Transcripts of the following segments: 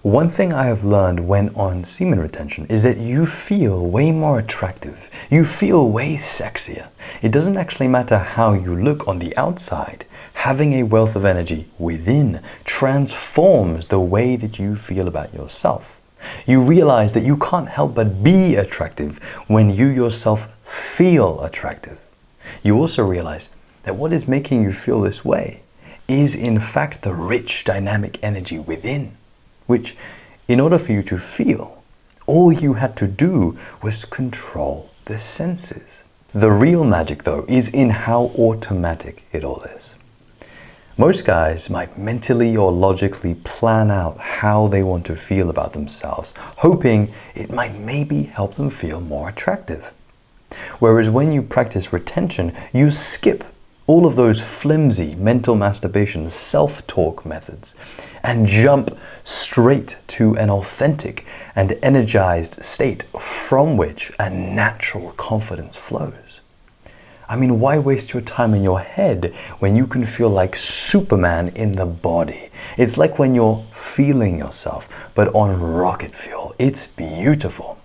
One thing I have learned when on semen retention is that you feel way more attractive. You feel way sexier. It doesn't actually matter how you look on the outside. Having a wealth of energy within transforms the way that you feel about yourself. You realize that you can't help but be attractive when you yourself feel attractive. You also realize that what is making you feel this way is in fact the rich dynamic energy within, which in order for you to feel, all you had to do was control the senses. The real magic though is in how automatic it all is. Most guys might mentally or logically plan out how they want to feel about themselves, hoping it might maybe help them feel more attractive. Whereas when you practice retention, you skip all of those flimsy mental masturbation self-talk methods and jump straight to an authentic and energized state from which a natural confidence flows. I mean, why waste your time in your head when you can feel like Superman in the body? It's like when you're feeling yourself, but on rocket fuel. It's beautiful.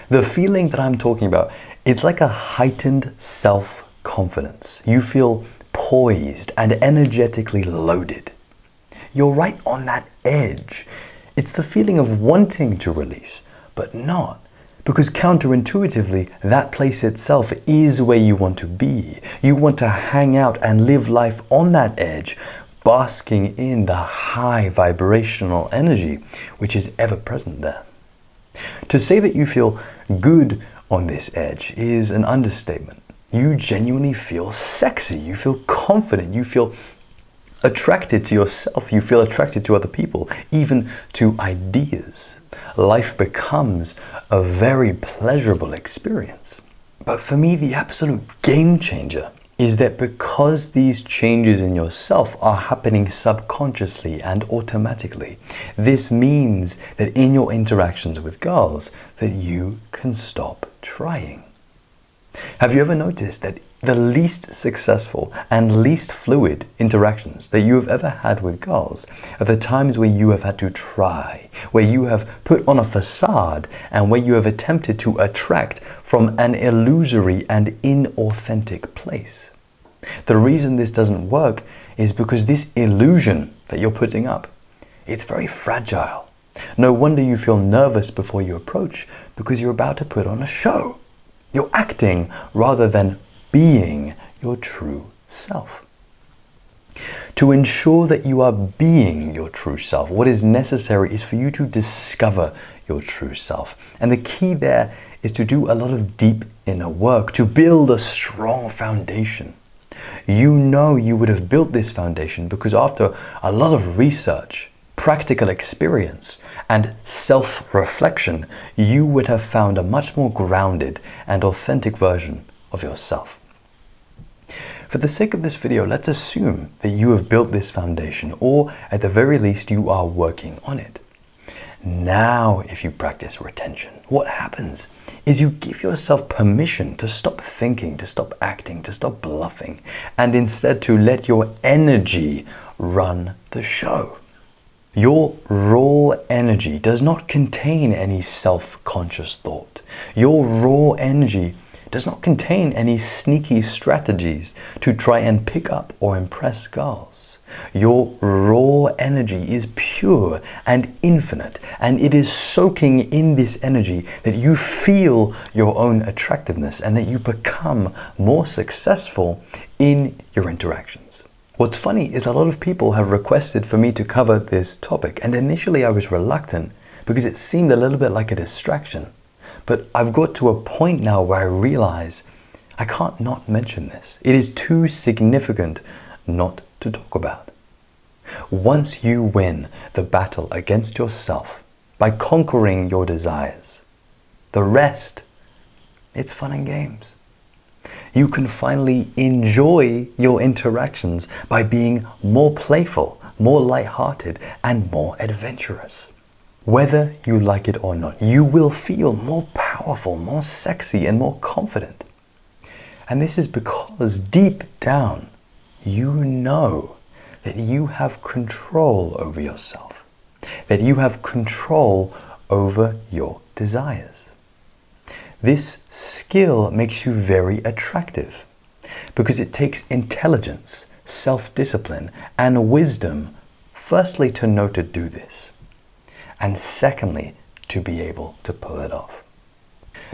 The feeling that I'm talking about, it's like a heightened self-confidence. You feel poised and energetically loaded. You're right on that edge. It's the feeling of wanting to release, but not. Because counterintuitively, that place itself is where you want to be. You want to hang out and live life on that edge, basking in the high vibrational energy which is ever present there. To say that you feel good on this edge is an understatement. You genuinely feel sexy, you feel confident, you feel attracted to yourself, you feel attracted to other people, even to ideas. Life becomes a very pleasurable experience. But for me, the absolute game changer is that because these changes in yourself are happening subconsciously and automatically, this means that in your interactions with girls, that you can stop trying. Have you ever noticed that the least successful and least fluid interactions that you have ever had with girls are the times where you have had to try, where you have put on a facade, and where you have attempted to attract from an illusory and inauthentic place? The reason this doesn't work is because this illusion that you're putting up, it's very fragile. No wonder you feel nervous before you approach, because you're about to put on a show. You're acting rather than being your true self. To ensure that you are being your true self, what is necessary is for you to discover your true self. And the key there is to do a lot of deep inner work to build a strong foundation. You know you would have built this foundation because after a lot of research, practical experience, and self-reflection, you would have found a much more grounded and authentic version of yourself. For the sake of this video, let's assume that you have built this foundation, or at the very least, you are working on it. Now, if you practice retention, what happens is you give yourself permission to stop thinking, to stop acting, to stop bluffing, and instead to let your energy run the show. Your raw energy does not contain any self-conscious thought. Your raw energy does not contain any sneaky strategies to try and pick up or impress girls. Your raw energy is pure and infinite, and it is soaking in this energy that you feel your own attractiveness and that you become more successful in your interactions. What's funny is a lot of people have requested for me to cover this topic, and initially I was reluctant because it seemed a little bit like a distraction. But I've got to a point now where I realize I can't not mention this. It is too significant not to talk about. Once you win the battle against yourself by conquering your desires, the rest, it's fun and games. You can finally enjoy your interactions by being more playful, more lighthearted, and more adventurous. Whether you like it or not, you will feel more powerful, more sexy, and more confident. And this is because deep down, you know that you have control over yourself. that you have control over your desires. This skill makes you very attractive because it takes intelligence, self-discipline, and wisdom, firstly, to know to do this, and secondly, to be able to pull it off.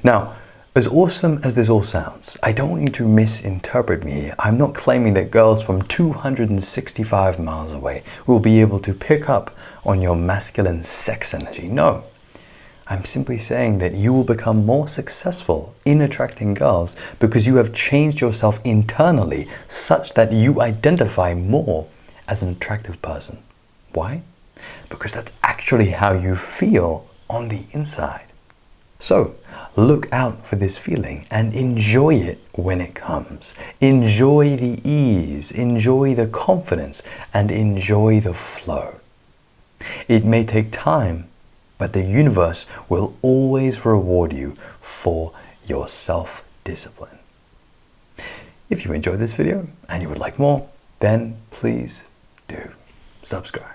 Now, as awesome as this all sounds, I don't want you to misinterpret me here. I'm not claiming that girls from 265 miles away will be able to pick up on your masculine sex energy. No. I'm simply saying that you will become more successful in attracting girls because you have changed yourself internally such that you identify more as an attractive person. Why? Because that's actually how you feel on the inside. So, look out for this feeling and enjoy it when it comes. Enjoy the ease, enjoy the confidence, and enjoy the flow. It may take time, but the universe will always reward you for your self-discipline. If you enjoyed this video and you would like more, then please do subscribe.